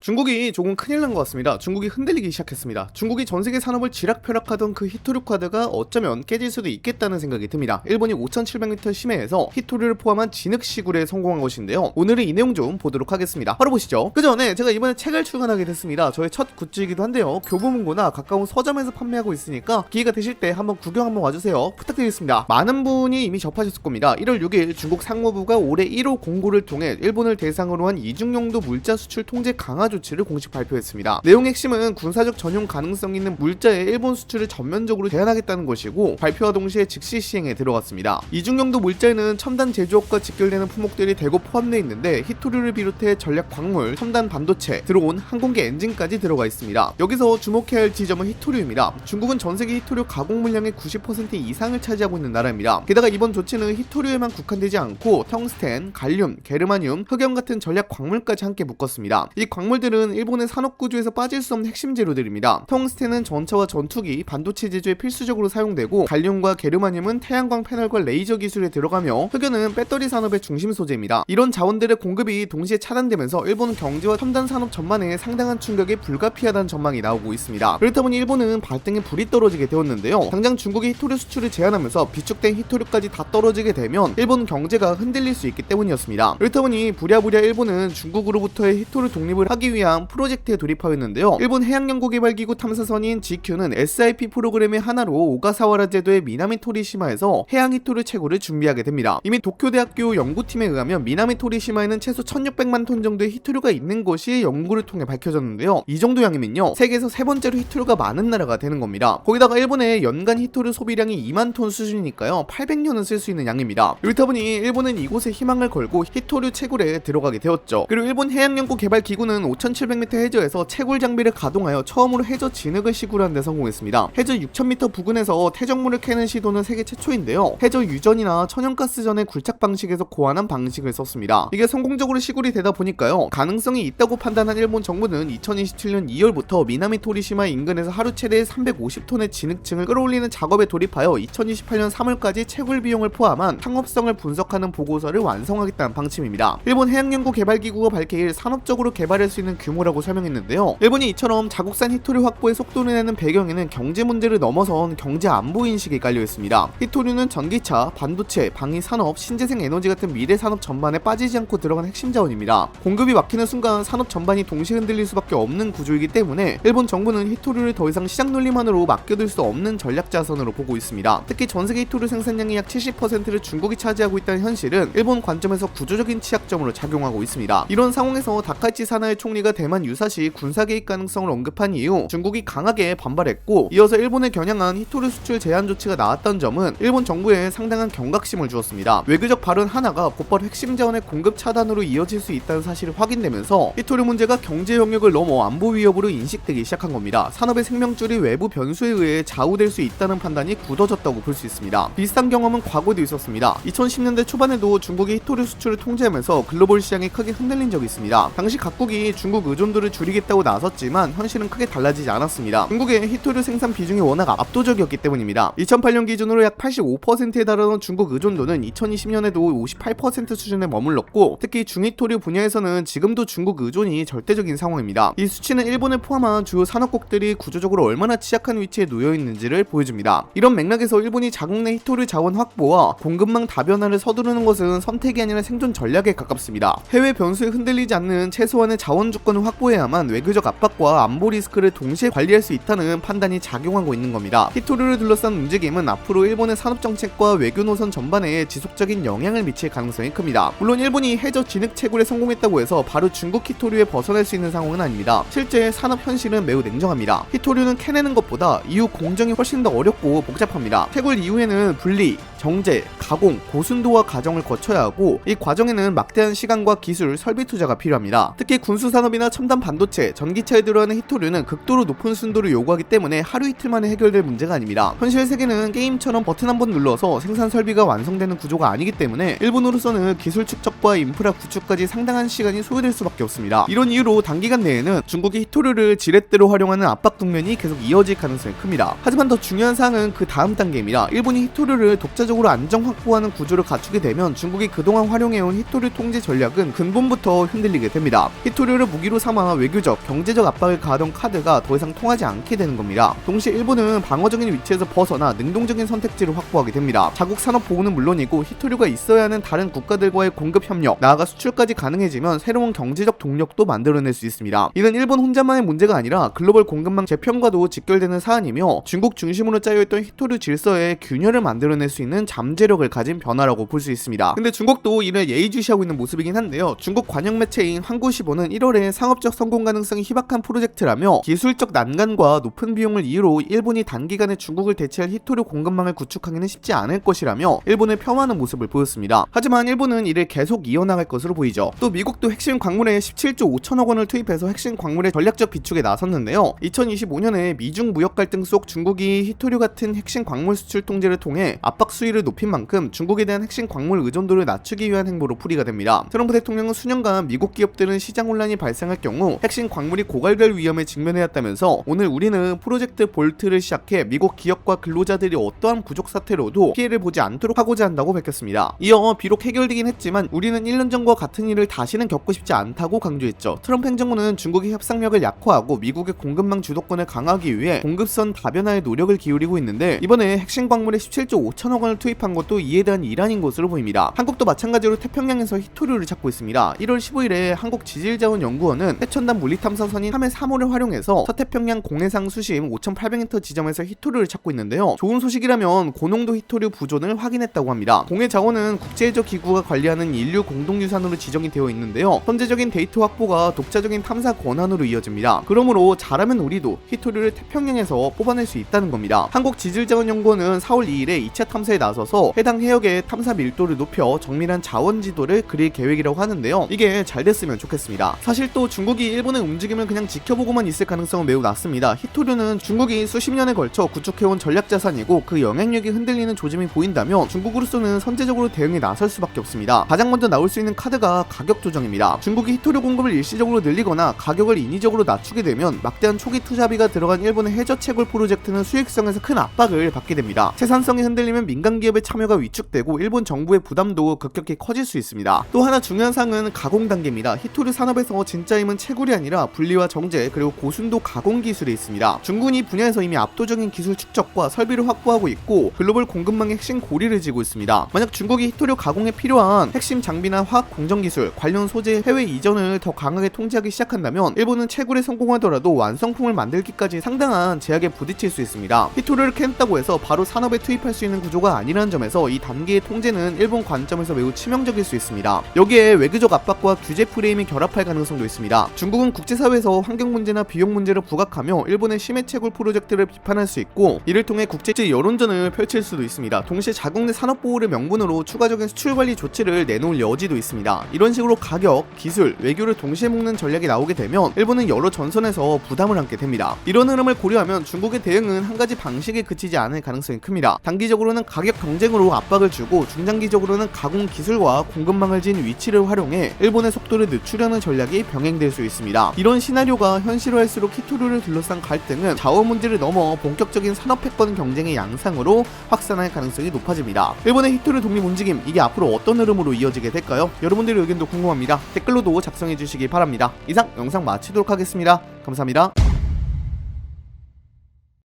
중국이 조금 큰일 난 것 같습니다. 중국이 흔들리기 시작했습니다. 중국이 전세계 산업을 쥐락펴락하던 그 히토류 카드가 어쩌면 깨질 수도 있겠다는 생각이 듭니다. 일본이 5700m 심해에서 히토류를 포함한 진흙 시굴에 성공한 것인데요. 오늘은 이 내용 좀 보도록 하겠습니다. 바로 보시죠. 그 전에 제가 이번에 책을 출간하게 됐습니다. 저의 첫 굿즈이기도 한데요. 교보문고나 가까운 서점에서 판매하고 있으니까 기회가 되실 때 한번 구경 한번 와주세요. 부탁드리겠습니다. 많은 분이 이미 접하셨을 겁니다. 1월 6일 중국 상무부가 올해 1호 공고를 통해 일본을 대상으로 한 이중용도 물자 수출 통제 강화 조치를 공식 발표했습니다. 내용의 핵심은 군사적 전용 가능성 있는 물자의 일본 수출을 전면적으로 제한하겠다는 것이고, 발표와 동시에 즉시 시행에 들어갔습니다. 이중용도 물자에는 첨단 제조업과 직결되는 품목들이 대거 포함되어 있는데 히토류를 비롯해 전략 광물, 첨단 반도체, 드론, 항공기 엔진까지 들어가 있습니다. 여기서 주목해야 할 지점은 히토류입니다. 중국은 전세계 히토류 가공 물량의 90% 이상을 차지하고 있는 나라입니다. 게다가 이번 조치는 히토류에만 국한되지 않고 텅스텐, 갈륨, 게르마늄, 흑연 같은 전략 광물까지 함께 묶었습니다. 이 광물들은 일본의 산업 구조에서 빠질 수 없는 핵심 재료들입니다. 텅스텐은 전차와 전투기, 반도체 제조에 필수적으로 사용되고, 갈륨과 게르마늄은 태양광 패널과 레이저 기술에 들어가며, 흑연은 배터리 산업의 중심 소재입니다. 이런 자원들의 공급이 동시에 차단되면서 일본 경제와 첨단 산업 전반에 상당한 충격이 불가피하다는 전망이 나오고 있습니다. 그렇다 보니 일본은 발등에 불이 떨어지게 되었는데요. 당장 중국이 히토류 수출을 제한하면서 비축된 히토류까지 다 떨어지게 되면 일본 경제가 흔들릴 수 있기 때문이었습니다. 그렇다 보니 부랴부랴 일본은 중국으로부터의 히토류 독립을 하기 위한 프로젝트에 돌입하였는데요. 일본 해양연구개발기구 탐사선인 GQ는 SIP 프로그램의 하나로 오가사와라 제도의 미나미 토리시마에서 해양 히토류 채굴을 준비하게 됩니다. 이미 도쿄대학교 연구팀에 의하면 미나미 토리시마에는 최소 1600만 톤 정도의 히토류가 있는 것이 연구를 통해 밝혀졌는데요. 이 정도 양이면요, 세계에서 세 번째로 히토류가 많은 나라가 되는 겁니다. 거기다가 일본의 연간 히토류 소비량이 2만 톤 수준이니까요, 800년은 쓸 수 있는 양입니다. 그렇다 보니 일본은 이곳에 희망을 걸고 히토류 채굴에 들어가게 되었죠. 그리고 일본 해양연구개발기구는 5700m 해저에서 채굴 장비를 가동하여 처음으로 해저 진흙을 시굴하는 데 성공했습니다. 해저 6000m 부근에서 퇴적물을 캐는 시도는 세계 최초인데요. 해저 유전이나 천연가스전의 굴착 방식에서 고안한 방식을 썼습니다. 이게 성공적으로 시굴이 되다 보니까요, 가능성이 있다고 판단한 일본 정부는 2027년 2월부터 미나미 토리시마 인근에서 하루 최대 350톤의 진흙층을 끌어올리는 작업에 돌입하여 2028년 3월까지 채굴 비용을 포함한 상업성을 분석하는 보고서를 완성하겠다는 방침입니다. 일본 해양연구개발기구가 밝힐 산업적으로 개발할 수 있는 규모라고 설명했는데요. 일본이 이처럼 자국산 히토류 확보에 속도를 내는 배경에는 경제 문제를 넘어선 경제 안보 인식이 깔려 있습니다. 히토류는 전기차, 반도체, 방위산업, 신재생 에너지 같은 미래 산업 전반에 빠지지 않고 들어간 핵심 자원입니다. 공급이 막히는 순간 산업 전반이 동시에 흔들릴 수밖에 없는 구조이기 때문에 일본 정부는 히토류를 더 이상 시장 논리만으로 맡겨둘 수 없는 전략 자산으로 보고 있습니다. 특히 전세계 히토류 생산량의 약 70%를 중국이 차지하고 있다는 현실은 일본 관점에서 구조적인 취약점으로 작용하고 있습니다. 이런 상황에서 다카이치 사나이 총리가 대만 유사시 군사 개입 가능성을 언급한 이후 중국이 강하게 반발했고, 이어서 일본에 겨냥한 히토류 수출 제한 조치가 나왔던 점은 일본 정부에 상당한 경각심을 주었습니다. 외교적 발언 하나가 곧바로 핵심 자원의 공급 차단으로 이어질 수 있다는 사실이 확인되면서 히토류 문제가 경제 영역을 넘어 안보 위협으로 인식되기 시작한 겁니다. 산업의 생명줄이 외부 변수에 의해 좌우될 수 있다는 판단이 굳어졌다고 볼 수 있습니다. 비슷한 경험은 과거에도 있었습니다. 2010년대 초반에도 중국이 히토류 수출을 통제하면서 글로벌 시장이 크게 흔들린 적이 있습니다. 당시 각국이 중국 의존도를 줄이겠다고 나섰지만 현실은 크게 달라지지 않았습니다. 중국의 히토류 생산 비중이 워낙 압도적이었기 때문입니다. 2008년 기준으로 약 85%에 달하던 중국 의존도는 2020년에도 58% 수준에 머물렀고, 특히 중히토류 분야에서는 지금도 중국 의존이 절대적인 상황입니다. 이 수치는 일본을 포함한 주요 산업국들이 구조적으로 얼마나 취약한 위치에 놓여 있는지를 보여줍니다. 이런 맥락에서 일본이 자국 내 히토류 자원 확보와 공급망 다변화를 서두르는 것은 선택이 아니라 생존 전략에 가깝습니다. 해외 변수에 흔들리지 않는 최소한의 자원 주권을 확보해야만 외교적 압박과 안보 리스크를 동시에 관리할 수 있다는 판단이 작용하고 있는 겁니다. 히토류를 둘러싼 움직임은 앞으로 일본의 산업 정책과 외교 노선 전반에 지속적인 영향을 미칠 가능성이 큽니다. 물론 일본이 해저 진흙 채굴에 성공했다고 해서 바로 중국 히토류에 벗어날 수 있는 상황은 아닙니다. 실제 산업 현실은 매우 냉정합니다. 히토류는 캐내는 것보다 이후 공정이 훨씬 더 어렵고 복잡합니다. 채굴 이후에는 분리, 정제, 가공, 고순도화 과정을 거쳐야 하고, 이 과정에는 막대한 시간과 기술, 설비 투자가 필요합니다. 특히 군수산업이나 첨단 반도체, 전기차에 들어가는 히토류는 극도로 높은 순도를 요구하기 때문에 하루 이틀 만에 해결될 문제가 아닙니다. 현실 세계는 게임처럼 버튼 한번 눌러서 생산 설비가 완성되는 구조가 아니기 때문에 일본으로서는 기술 축적과 인프라 구축까지 상당한 시간이 소요될 수밖에 없습니다. 이런 이유로 단기간 내에는 중국이 히토류를 지렛대로 활용하는 압박 국면이 계속 이어질 가능성이 큽니다. 하지만 더 중요한 사항은 그 다음 단계입니다. 일본이 히토류를 독자적 군사적으로 안정 확보하는 구조를 갖추게 되면 중국이 그동안 활용해온 히토류 통제 전략은 근본부터 흔들리게 됩니다. 히토류를 무기로 삼아 외교적, 경제적 압박을 가하던 카드가 더 이상 통하지 않게 되는 겁니다. 동시에 일본은 방어적인 위치에서 벗어나 능동적인 선택지를 확보하게 됩니다. 자국 산업 보호는 물론이고 히토류가 있어야 하는 다른 국가들과의 공급 협력, 나아가 수출까지 가능해지면 새로운 경제적 동력도 만들어낼 수 있습니다. 이는 일본 혼자만의 문제가 아니라 글로벌 공급망 재편과도 직결되는 사안이며 중국 중심으로 짜여있던 히토류 질서에 균열을 만들어낼 수 있는 잠재력을 가진 변화라고 볼 수 있습니다. 근데 중국도 이를 예의주시하고 있는 모습이긴 한데요. 중국 관영 매체인 한국시보는 1월에 상업적 성공 가능성이 희박한 프로젝트라며 기술적 난관과 높은 비용을 이유로 일본이 단기간에 중국을 대체할 히토류 공급망을 구축하기는 쉽지 않을 것이라며 일본을 폄하하는 모습을 보였습니다. 하지만 일본은 이를 계속 이어나갈 것으로 보이죠. 또 미국도 핵심 광물에 17조 5천억 원을 투입해서 핵심 광물의 전략적 비축에 나섰는데요. 2025년에 미중 무역 갈등 속 중국이 히토류 같은 핵심 광물 수출 통제를 통해 압박 수위를 높인 만큼 중국에 대한 핵심 광물 의존도를 낮추기 위한 행보로 풀이가 됩니다. 트럼프 대통령은 수년간 미국 기업들은 시장 혼란이 발생할 경우 핵심 광물이 고갈될 위험에 직면해왔다면서 오늘 우리는 프로젝트 볼트를 시작해 미국 기업과 근로자들이 어떠한 부족 사태로도 피해를 보지 않도록 하고자 한다고 밝혔습니다. 이어 비록 해결되긴 했지만 우리는 1년 전과 같은 일을 다시는 겪고 싶지 않다고 강조했죠. 트럼프 행정부는 중국의 협상력을 약화하고 미국의 공급망 주도권을 강화하기 위해 공급선 다변화에 노력을 기울이고 있는데 이번에 핵심 광물에 17조 5천억 원을 투입한 것도 이에 대한 일환인 것으로 보입니다. 한국도 마찬가지로 태평양에서 히토류를 찾고 있습니다. 1월 15일에 한국지질자원연구원은 해천단 물리탐사선인 3회 3호를 활용해서 서태평양 공해상 수심 5,800m 지점에서 히토류를 찾고 있는데요. 좋은 소식이라면 고농도 히토류 부존을 확인했다고 합니다. 공해자원은 국제해적 기구가 관리하는 인류 공동유산으로 지정이 되어 있는데요. 선제적인 데이터 확보가 독자적인 탐사 권한으로 이어집니다. 그러므로 잘하면 우리도 히토류를 태평양에서 뽑아낼 수 있다는 겁니다. 한국지질자원연구원은 4월 2일에 2차 탐사에 나서서 해당 해역의 탐사 밀도를 높여 정밀한 자원 지도를 그릴 계획이라고 하는데요. 이게 잘 됐으면 좋겠습니다. 사실 또 중국이 일본의 움직임을 그냥 지켜보고만 있을 가능성은 매우 낮습니다. 히토류는 중국이 수십 년에 걸쳐 구축해온 전략 자산이고 그 영향력이 흔들리는 조짐이 보인다면 중국으로서는 선제적으로 대응에 나설 수밖에 없습니다. 가장 먼저 나올 수 있는 카드가 가격 조정입니다. 중국이 히토류 공급을 일시적으로 늘리거나 가격을 인위적으로 낮추게 되면 막대한 초기 투자비가 들어간 일본의 해저 채굴 프로젝트는 수익성에서 큰 압박을 받게 됩니다. 생산성이 흔들리면 민간 기업의 참여가 위축되고 일본 정부의 부담도 급격히 커질 수 있습니다. 또 하나 중요한 사항은 가공 단계입니다. 히토류 산업에서 진짜 힘은 채굴이 아니라 분리와 정제 그리고 고순도 가공 기술에 있습니다. 중국은 이 분야에서 이미 압도적인 기술 축적과 설비를 확보하고 있고 글로벌 공급망의 핵심 고리를 지고 있습니다. 만약 중국이 히토류 가공에 필요한 핵심 장비나 화학 공정 기술, 관련 소재 해외 이전을 더 강하게 통제하기 시작한다면 일본은 채굴에 성공하더라도 완성품을 만들기까지 상당한 제약에 부딪힐 수 있습니다. 히토류를 캐냈다고 해서 바로 산업에 투입할 수 있는 구조가 아니라는 점에서 이 단계의 통제는 일본 관점에서 매우 치명적일 수 있습니다. 여기에 외교적 압박과 규제 프레임이 결합할 가능성도 있습니다. 중국은 국제사회에서 환경 문제나 비용 문제를 부각하며 일본의 심해 채굴 프로젝트를 비판할 수 있고 이를 통해 국제적 여론전을 펼칠 수도 있습니다. 동시에 자국 내 산업 보호를 명분으로 추가적인 수출 관리 조치를 내놓을 여지도 있습니다. 이런 식으로 가격, 기술, 외교를 동시에 묶는 전략이 나오게 되면 일본은 여러 전선에서 부담을 안게 됩니다. 이런 흐름을 고려하면 중국의 대응은 한 가지 방식에 그치지 않을 가능성이 큽니다. 단기적으로는 가격 경쟁으로 압박을 주고 중장기적으로는 가공 기술과 공급망을 진 위치를 활용해 일본의 속도를 늦추려는 전략이 병행될 수 있습니다. 이런 시나리오가 현실화할수록 히토류를 둘러싼 갈등은 자원 문제를 넘어 본격적인 산업 패권 경쟁의 양상으로 확산할 가능성이 높아집니다. 일본의 히토류 독립 움직임, 이게 앞으로 어떤 흐름으로 이어지게 될까요? 여러분들의 의견도 궁금합니다. 댓글로도 작성해 주시기 바랍니다. 이상 영상 마치도록 하겠습니다. 감사합니다.